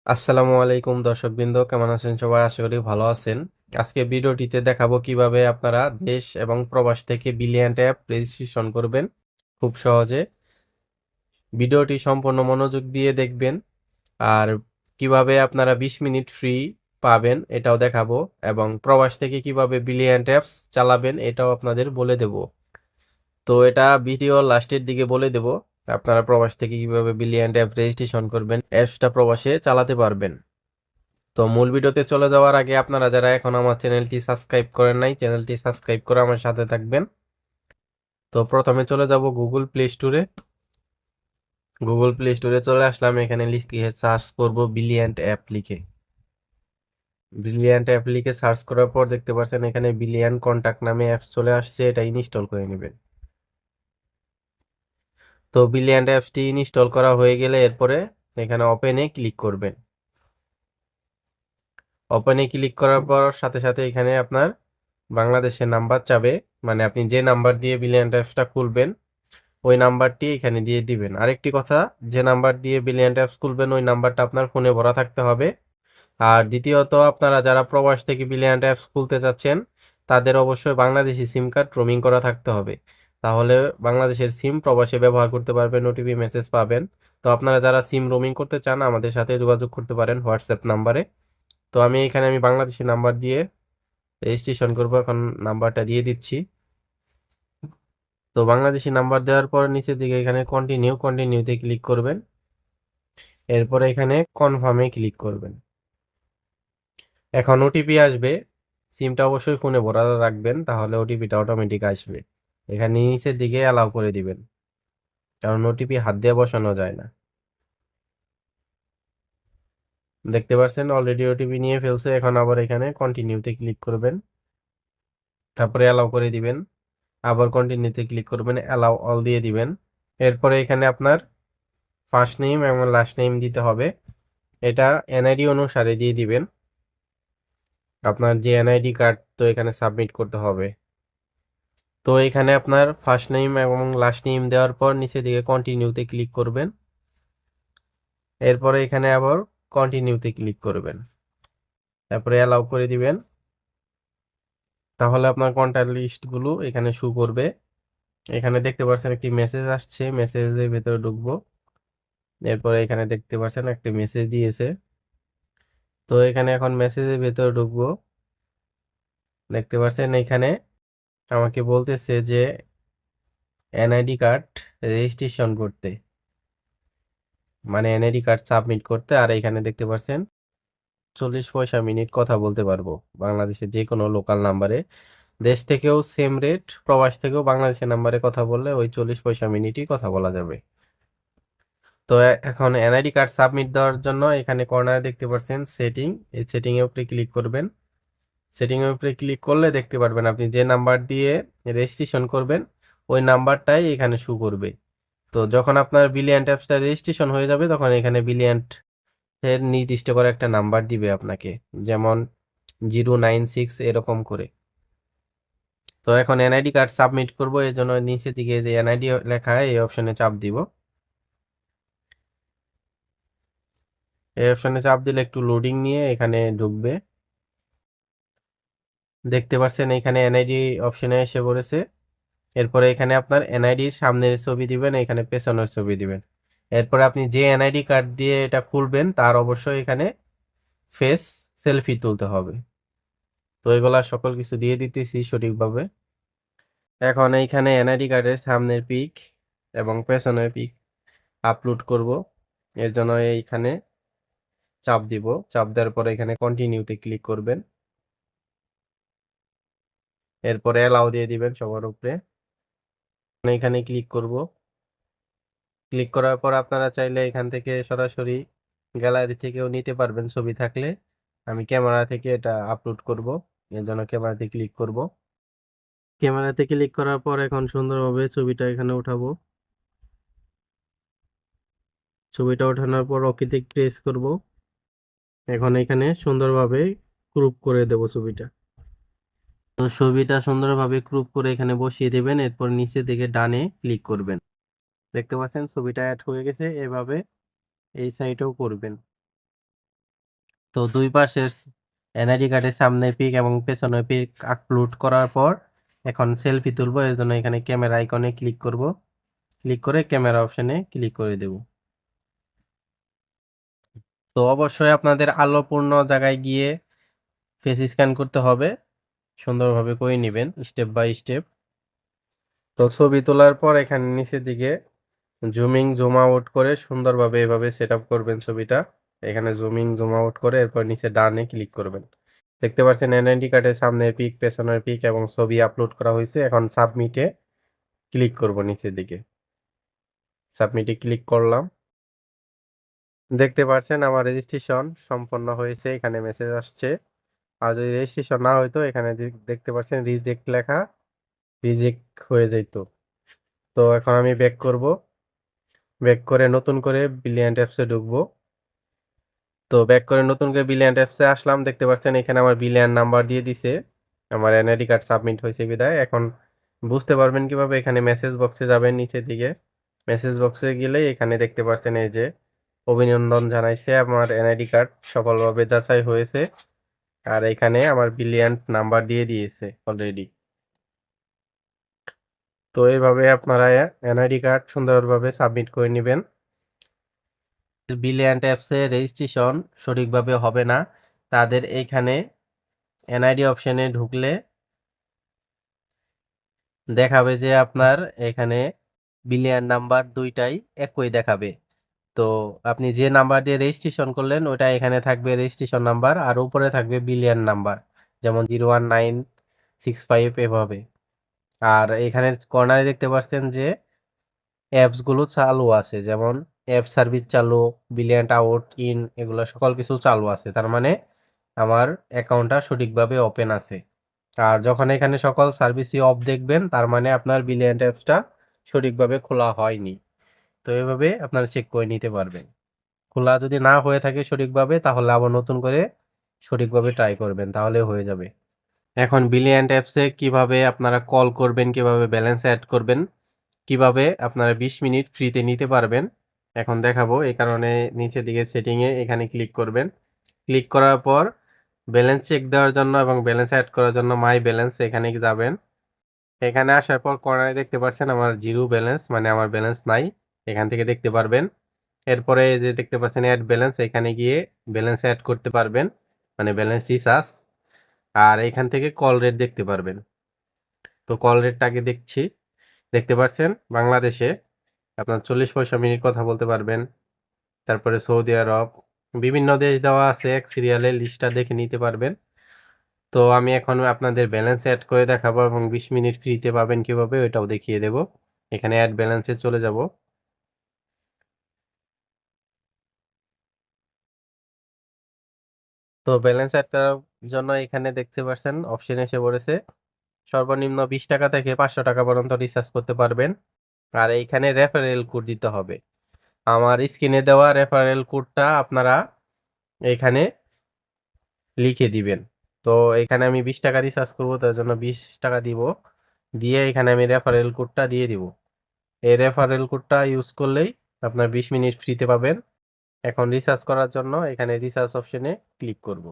আসসালামু আলাইকুম দর্শকবৃন্দ, কেমন আছেন সবাই? আশা করি ভালো আছেন। আজকে ভিডিওটিতে দেখাবো কিভাবে আপনারা দেশ এবং প্রবাস থেকে বিলিয়ন্ট অ্যাপ রেজিস্ট্রেশন করবেন খুব সহজে। ভিডিওটি সম্পূর্ণ মনোযোগ দিয়ে দেখবেন। আর কিভাবে আপনারা 20 মিনিট ফ্রি পাবেন এটাও দেখাবো, এবং প্রবাস থেকে কিভাবে বিলিয়ন্ট অ্যাপস চালাবেন এটাও আপনাদের বলে দেব। তো এটা ভিডিও লাস্টের দিকে বলে দেব। আপনারা প্রবাস থেকে কিভাবে বিলিয়ন্ট অ্যাপ রেজিস্ট্রেশন করবেন, অ্যাপসটা প্রবাসে চালাতে পারবেন। তো মূল ভিডিওতে চলে যাওয়ার আগে আপনারা যারা এখন আমার চ্যানেলটি সাবস্ক্রাইব করেন নাই, চ্যানেলটি সাবস্ক্রাইব করে আমার সাথে থাকবেন। তো প্রথমে চলে যাব গুগল প্লে স্টোরে। গুগল প্লে স্টোরে চলে আসলাম, এখানে লিখে সার্চ করব বিলিয়ন্ট অ্যাপ লিখে। বিলিয়ন্ট অ্যাপ লিখে সার্চ করার পর দেখতে পাচ্ছেন এখানে বিলিয়ন কন্টাক্ট নামে অ্যাপ চলে আসছে, এটা ইনস্টল করে নেবেন। তো বিলিয়ন্ট অ্যাপসটি ইনস্টল করা হয়ে গেলে এরপরে এখানে ওপেনে ক্লিক করবেন। ওপেনে ক্লিক করার পর সাথে সাথে এখানে আপনার বাংলাদেশের নাম্বার চাবে, মানে আপনি যে নাম্বার দিয়ে বিলিয়ন অ্যাপসটা খুলবেন ওই নাম্বারটি এখানে দিয়ে দিবেন। আরেকটি কথা, যে নাম্বার দিয়ে বিলিয়ন অ্যাপস খুলবেন ওই নাম্বারটা আপনার ফোনে ভরা থাকতে হবে। আর দ্বিতীয়ত, আপনারা যারা প্রবাস থেকে বিলিয়ন অ্যাপস খুলতে চাচ্ছেন তাদের অবশ্যই বাংলাদেশি সিম কার্ড রোমিং করা থাকতে হবে, তাহলে বাংলাদেশের সিম প্রবাসে ব্যবহার করতে পারবেন, ওটিপি মেসেজ পাবেন। তো আপনারা যারা সিম রোমিং করতে চান আমাদের সাথে যোগাযোগ করতে পারেন হোয়াটসঅ্যাপ নাম্বারে। তো আমি বাংলাদেশি নাম্বার দিয়ে রেজিস্ট্রেশন করবো, এখন নাম্বারটা দিয়ে দিচ্ছি। তো বাংলাদেশি নাম্বার দেওয়ার পর নিচের দিকে এখানে কন্টিনিউতে ক্লিক করবেন। এরপরে এখানে কনফার্মে ক্লিক করবেন। এখন ওটিপি আসবে, সিমটা অবশ্যই ফোনে ভরা রাখবেন, তাহলে ওটিপিটা অটোমেটিক আসবে। এখানে নিচের দিকে অ্যালাউ করে দিবেন, কারণ ওটিপি হাত দিয়ে বসানো যায় না। দেখতে পাচ্ছেন অলরেডি ওটিপি নিয়ে ফেলছে। এখন আবার এখানে কন্টিনিউতে ক্লিক করবেন, তারপরে অ্যালাউ করে দিবেন। আবার কন্টিনিউতে ক্লিক করবেন, অ্যালাউ অল দিয়ে দিবেন। এরপরে এখানে আপনার ফার্স্ট নেম এবং লাস্ট নেম দিতে হবে, এটা এনআইডি অনুসারে দিয়ে দিবেন। আপনার যে এনআইডি কার্ড তো এখানে সাবমিট করতে হবে। তো এখানে আপনার ফার্স্ট নেম এবং লাস্ট নেম দেওয়ার পর নিচে দিকে কন্টিনিউতে ক্লিক করবেন। এরপরে এখানে আবার কন্টিনিউতে ক্লিক করবেন, তারপরে অ্যালাউ করে দিবেন। তাহলে আপনার কন্ট্যাক্ট লিস্টগুলো এখানে শো করবে। এখানে দেখতে পাচ্ছেন একটি মেসেজ আসছে, মেসেজের ভেতরে ঢুকবো। এরপরে এখানে দেখতে পাচ্ছেন একটি মেসেজ দিয়েছে, তো এখানে এখন মেসেজের ভেতরে ঢুকবো। দেখতে পাচ্ছেন এখানে আমাকে বলতেছে যে এনআইডি কার্ড রেজিস্ট্রেশন করতে, মানে এনআইডি কার্ড সাবমিট করতে। আর এখানে দেখতে পাচ্ছেন 40 পয়সা মিনিট কথা বলতে পারবো বাংলাদেশের যে কোনো লোকাল নাম্বারে। দেশ থেকেও সেম রেট, প্রবাস থেকেও বাংলাদেশের নাম্বারে কথা বললে ওই 40 পয়সা মিনিটই কথা বলা যাবে। তো এখন এনআইডি কার্ড সাবমিট দেওয়ার জন্য এখানে কর্নারে দেখতে পাচ্ছেন সেটিং, এই সেটিং এর উপরে ক্লিক করবেন। সেটিং এর উপরে ক্লিক করলে দেখতে পারবেন আপনি যে নাম্বার দিয়ে রেজিস্ট্রেশন করবেন ওই নাম্বারটাই এখানে শো করবে। তো যখন আপনার বিলিয়ন্ট অ্যাপসটা রেজিস্ট্রেশন হয়ে যাবে তখন এখানে বিলিয়ন্ট এর নির্দিষ্ট করে একটা নাম্বার দিবে আপনাকে, যেমন 096 এরকম করে। তো এখন এনআইডি কার্ড সাবমিট করব, এর জন্য নিচে দিকে যে এনআইডি লেখা এই অপশনে চাপ দিব। এই অপশনে চাপ দিলে একটু লোডিং নিয়ে এখানে ঢুকবে। দেখতে পাচ্ছেন এখানে এনআইডি অপশনে এসে পড়েছে। এরপরে এখানে আপনার এনআইডির সামনের ছবি দিবেন, এখানে পেছনের ছবি দিবেন। এরপরে আপনি যে এনআইডি কার্ড দিয়ে এটা খুলবেন তার অবশ্যই এখানে ফেস সেলফি তুলতে হবে। তো এগুলা সকল কিছু দিয়ে দিতেছি সঠিকভাবে। এখন এইখানে এনআইডি কার্ডের সামনের পিক এবং পেছনের পিক আপলোড করব। এর জন্য এইখানে চাপ দিব, চাপ দেওয়ার পরে এখানে কন্টিনিউতে ক্লিক করবেন। এরপরে অ্যালাউ দিয়ে দিবেন সবার উপরে। এখানে ক্লিক করব। ক্লিক করার পর আপনারা চাইলে এখান থেকে সরাসরি গ্যালারি থেকেও নিতে পারবেন ছবি থাকলে। আমি ক্যামেরা থেকে এটা আপলোড করব, এর জন্য ক্যামেরাতে ক্লিক করব। ক্যামেরাতে ক্লিক করার পর এখন সুন্দরভাবে ছবিটা এখানে উঠাবো। ছবিটা ওঠানোর পর ওকেতে প্রেস করব। এখন এখানে সুন্দরভাবে ক্রপ করে দেব ছবিটা। তো ছবিটা সুন্দরভাবে ক্রপ করে এখানে বসিয়ে দেবেন, এরপর নিচে দিকে ডানে ক্লিক করবেন। দেখতে পাচ্ছেন ছবিটা অ্যাড হয়ে গেছে, এভাবে এই সাইডেও করবেন। তো দুই পাশের এনআইডি কার্ডের সামনে পিক এবং পেছনে পিক আপলোড করার পর এখন সেলফি তুলবো, এর জন্য এখানে ক্যামেরা আইকনে ক্লিক করব, ক্লিক করে ক্যামেরা অপশনে ক্লিক করে দেব। তো অবশ্যই আপনাদের আলোপূর্ণ জায়গায় গিয়ে ফেস স্ক্যান করতে হবে, সুন্দরভাবে করে নেবেন স্টেপ বাই স্টেপ। তো ছবি তোলার পর এখানে নিচের দিকে জুম আউট করে সুন্দরভাবে এভাবে সেট আপ করবেন ছবিটা। এখানে জুম আউট করে এরপর নিচে ডানে ক্লিক করবেন। দেখতে পাচ্ছেন এনআইডি কার্ডের সামনের পিক, পেছনের পিক এবং ছবি আপলোড করা হয়েছে। এখন সাবমিটে ক্লিক করব নিচের দিকে। সাবমিটে ক্লিক করলাম। দেখতে পাচ্ছেন আমার রেজিস্ট্রেশন সম্পন্ন হয়েছে, এখানে মেসেজ আসছে। আর যদি রেজিস্ট্রেশন না হইতো এখানে দেখতে পাচ্ছেন রিজেক্ট লেখা, রিজেক্ট হয়ে যেত। তো এখন আমি ব্যাক করব, ব্যাক করে নতুন করে ব্রিলিয়ান্ট অ্যাপসে ঢুকবো। তো ব্যাক করে নতুন করে ব্রিলিয়ান্ট অ্যাপসে আসলাম। দেখতে পাচ্ছেন এখানে আমার ব্রিলিয়ান্ট নাম্বার দিয়ে দিছে, আমার এনআইডি কার্ড সাবমিট হয়েছে বিদায়। এখন বুঝতে পারবেন কিভাবে, এখানে মেসেজ বক্সে যাবেন নিচের দিকে। মেসেজ বক্সে গেলে এখানে দেখতে পাচ্ছেন এই যে অভিনন্দন জানাইছে, আমার এনআইডি কার্ড সফলভাবে যাচাই হয়েছে। আর এখানে আমার ব্রিলিয়ান্ট নাম্বার দিয়ে দিয়েছে অলরেডি। তো এইভাবে আপনারা এনআইডি কার্ড সুন্দরভাবে সাবমিট করে নেবেন। ব্রিলিয়ান্ট অ্যাপসে রেজিস্ট্রেশন সঠিকভাবে হবে না, তাদের এইখানে এনআইডি অপশনে ঢুকলে দেখাবে যে আপনার এখানে বিলিয়ন নাম্বার দুইটাই একই দেখাবে। তো আপনি যে নাম্বার দিয়ে রেজিস্ট্রেশন করলেন ওটা এখানে থাকবে রেজিস্ট্রেশন নাম্বার, আর উপরে থাকবে বিলিয়ন নাম্বার, যেমন 01965 এভাবে। আর এখানে কর্নারে দেখতে পাচ্ছেন যে অ্যাপস গুলো চালু আছে, যেমন অ্যাপ সার্ভিস চালু, বিলিয়ন্ট আউট ইন, এগুলো সকল কিছু চালু আছে। তার মানে আমার অ্যাকাউন্টটা সঠিকভাবে ওপেন আছে। আর যখন এখানে সকল সার্ভিসই অফ দেখবেন তার মানে আপনার বিলিয়ন্ট অ্যাপসটা সঠিকভাবে খোলা হয়নি। তো এভাবে আপনারা চেক করে নিতে পারবেন। খোলা যদি না হয়ে থাকে সঠিকভাবে তাহলে আবার নতুন করে সঠিকভাবে ট্রাই করবেন, তাহলে হয়ে যাবে। এখন বিলিয়ন্ট অ্যাপসে কিভাবে আপনারা কল করবেন, কিভাবে ব্যালেন্স অ্যাড করবেন, কিভাবে আপনারা 20 মিনিট ফ্রিতে নিতে পারবেন এখন দেখাবো। এই কারণে নিচের দিকে সেটিংয়ে এখানে ক্লিক করবেন। ক্লিক করার পর ব্যালেন্স চেক দেওয়ার জন্য এবং ব্যালেন্স অ্যাড করার জন্য মাই ব্যালেন্স এখানে যাবেন। এখানে আসার পর কর্নারে দেখতে পাচ্ছেন আমার জিরো ব্যালেন্স, মানে আমার ব্যালেন্স নাই, এখান থেকে দেখতে পারবেন। এরপরে যে দেখতে পাচ্ছেন অ্যাড ব্যালেন্স, এখানে গিয়ে ব্যালেন্স অ্যাড করতে পারবেন, মানে ব্যালেন্স রিচার্জ। আর এখান থেকে কল রেট দেখতে পারবেন। তো কল রেটটা আগে দেখতে পাচ্ছেন বাংলাদেশে আপনার 40 পয়সা মিনিট কথা বলতে পারবেন। তারপরে সৌদি আরব, বিভিন্ন দেশ দেওয়া আছে, এক সিরিয়ালে লিস্টটা দেখে নিতে পারবেন। তো আমি এখন আপনাদের ব্যালেন্স অ্যাড করে দেখাবো এবং 20 মিনিট ফ্রিতে পাবেন কিভাবে ওইটাও দেখিয়ে দেব। এখানে অ্যাড ব্যালেন্সে চলে যাব। তো ব্যালেন্স অ্যাড করার জন্য এখানে দেখতে পাচ্ছেন অপশন এসে পড়েছে, সর্বনিম্ন 20 টাকা থেকে 500 টাকা পর্যন্ত রিচার্জ করতে পারবেন। আর এইখানে রেফারেল কোড দিতে হবে। আমার স্ক্রিনে দেওয়া রেফারেল কোডটা আপনারা এখানে লিখে দিবেন। তো এখানে আমি 20 টাকা রিচার্জ করবো, তার জন্য 20 টাকা দিব, দিয়ে এখানে আমি রেফারেল কোডটা দিয়ে দিব। এই রেফারেল কোডটা ইউজ করলেই আপনার 20 মিনিট ফ্রিতে পাবেন। এখন রিচার্জ করার জন্য এখানে রিচার্জ অপশনে ক্লিক করব।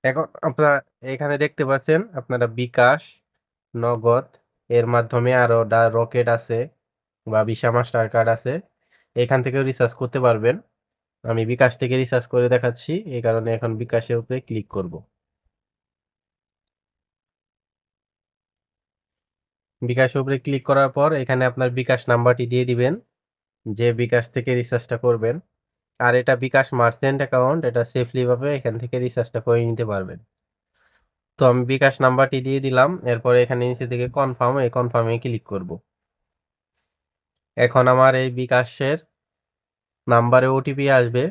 এখন আপনারা এখানে দেখতে পাচ্ছেন আপনারা বিকাশ, নগদ, এর মাধ্যমে আরো রকেট আছে বা ভিসা মাস্টার কার্ড আছে, এখান থেকেও রিচার্জ করতে পারবেন। আমি বিকাশ থেকে রিচার্জ করে দেখাচ্ছি, এই কারণে এখন বিকাশের উপরে ক্লিক করব। বিকাশের উপরে ক্লিক করার পর এখানে আপনার বিকাশ নাম্বারটি দিয়ে দিবেন, যে বিকাশ থেকে রিচার্জটা করবেন। আর এটা বিকাশ মার্চেন্ট অ্যাকাউন্ট, এটা সেফলি ভাবে এখান থেকে রিচার্জটা করে নিতে পারবেন। তো আমি বিকাশ নাম্বারটি দিয়ে দিলাম, এরপরে এখানে নিচে থেকে কনফার্ম, এই কনফার্মে ক্লিক করব। এখন আমার এই বিকাশের নাম্বারে ওটিপি আসবে,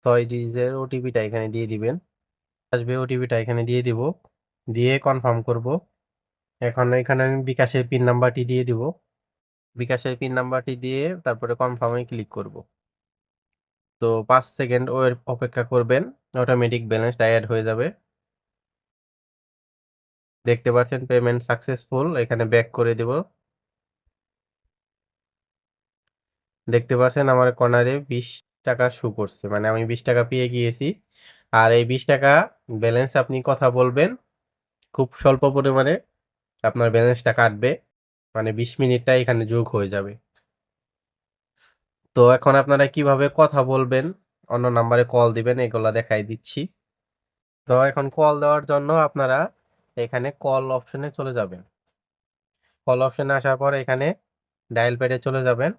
6 ডিজিটের ওটিপিটা এখানে দিয়ে দিবেন। আসবে ওটিপিটা এখানে দিয়ে দিব, দিয়ে কনফার্ম করব। এখন এখানে আমি বিকাশের পিন নাম্বারটি দিয়ে দিব। বিকাশের পিন নাম্বারটি দিয়ে তারপরে কনফার্মে ক্লিক করব। তো 5 সেকেন্ড ওর অপেক্ষা করবেন, অটোমেটিক ব্যালেন্সটা অ্যাড হয়ে যাবে। দেখতে পাচ্ছেন পেমেন্ট সাকসেসফুল, এখানে ব্যাক করে দেব। দেখতে পাচ্ছেন আমার কর্নারে 20 টাকা শো করছে, মানে আমি 20 টাকা পেয়ে গিয়েছি। আর এই 20 টাকা ব্যালেন্স আপনি কথা বলবেন, খুব স্বল্প পরিমাণে আপনার ব্যালেন্সটা কাটবে, মানে 20 মিনিটটা এখানে যোগ হয়ে যাবে। তো এখন আপনারা কিভাবে কথা বলবেন, অন্য নাম্বারে কল দিবেন, এগুলা দেখাই দিচ্ছি। তো এখন কল দেওয়ার জন্য আপনারা এখানে কল অপশনে চলে যাবেন। কল অপশনে আসার পর এখানে ডায়াল প্যাডে চলে যাবেন।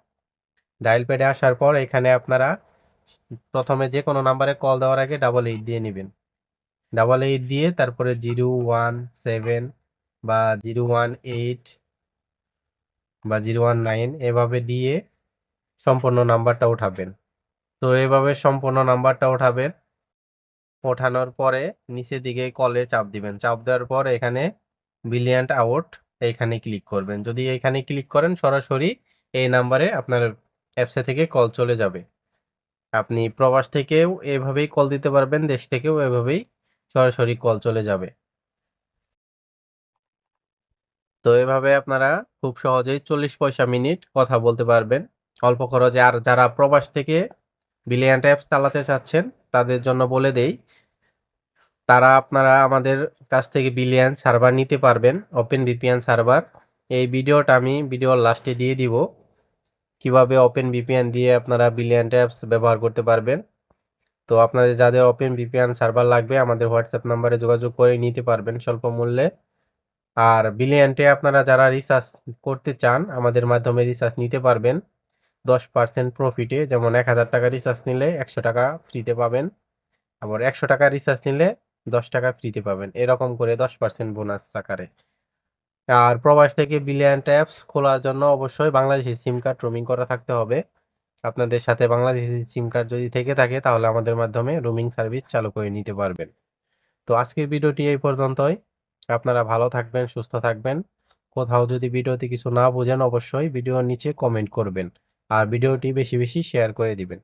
ডায়াল প্যাডে আসার পর এখানে আপনারা প্রথমে যে কোনো নাম্বারে কল দেওয়ার আগে 88 দিয়ে নেবেন। 88 দিয়ে তারপরে 017 বা 018 বা 019 এভাবে দিয়ে সম্পূর্ণ নাম্বারটা উঠাবেন। তো এভাবে সম্পূর্ণ নাম্বারটা উঠাবেন। ওঠানোর পরে নিচের দিকে কলে চাপ দিবেন। চাপ দেওয়ার পর এখানে ব্রিলিয়ান্ট আউট এইখানে ক্লিক করবেন। যদি এখানে ক্লিক করেন সরাসরি এই নাম্বারে আপনার অ্যাপসে থেকে কল চলে যাবে। আপনি প্রবাস থেকেও এভাবেই কল দিতে পারবেন, দেশ থেকেও এভাবেই সরাসরি কল চলে যাবে। তো এভাবে আপনারা খুব সহজেই 40 পয়সা মিনিট কথা বলতে পারবেন অল্প খরচে। আর যারা প্রবাস থেকে ব্রিলিয়ান্ট অ্যাপস চালাতে চাচ্ছেন তাদের জন্য বলে দেই, তারা আপনারা আমাদের কাছ থেকে ব্রিলিয়ান্ট সার্ভার নিতে পারবেন, ওপেন ভিপিএন সার্ভার। এই ভিডিওটা আমি ভিডিওর লাস্টে দিয়ে দিব, কিভাবে ওপেন ভিপিএন দিয়ে আপনারা ব্রিলিয়ান্ট অ্যাপস ব্যবহার করতে পারবেন। তো আপনাদের যাদের ওপেন ভিপিএন সার্ভার লাগবে আমাদের হোয়াটসঅ্যাপ নাম্বারে যোগাযোগ করে নিতে পারবেন স্বল্প মূল্যে। আর ব্রিলিয়ান্টে আপনারা যারা রিসার্চ করতে চান আমাদের মাধ্যমে রিসার্চ নিতে পারবেন 10% প্রফিটে। যেমন 1000 টাকা রিসার্চ নিলে 100 টাকা ফ্রিতে পাবেন, আবার 100 টাকা রিসার্চ নিলে 10 টাকা ফ্রিতে পাবেন, এরকম করে 10% বোনাস আকারে। আর প্রবাস থেকে ব্রিলিয়ান্ট অ্যাপস খোলার জন্য অবশ্যই বাংলাদেশি সিম কার্ড রোমিং করা থাকতে হবে। আপনাদের সাথে বাংলাদেশি সিম কার্ড যদি থেকে থাকে তাহলে আমাদের মাধ্যমে রোমিং সার্ভিস চালু করে নিতে পারবেন। তো আজকের ভিডিওটি এই পর্যন্তই। আপনারা ভালো থাকবেন, সুস্থ থাকবেন। কোথাও যদি ভিডিওতে কিছু না বুঝেন অবশ্যই ভিডিওর নিচে কমেন্ট করবেন আর ভিডিওটি বেশি বেশি শেয়ার করে দিবেন।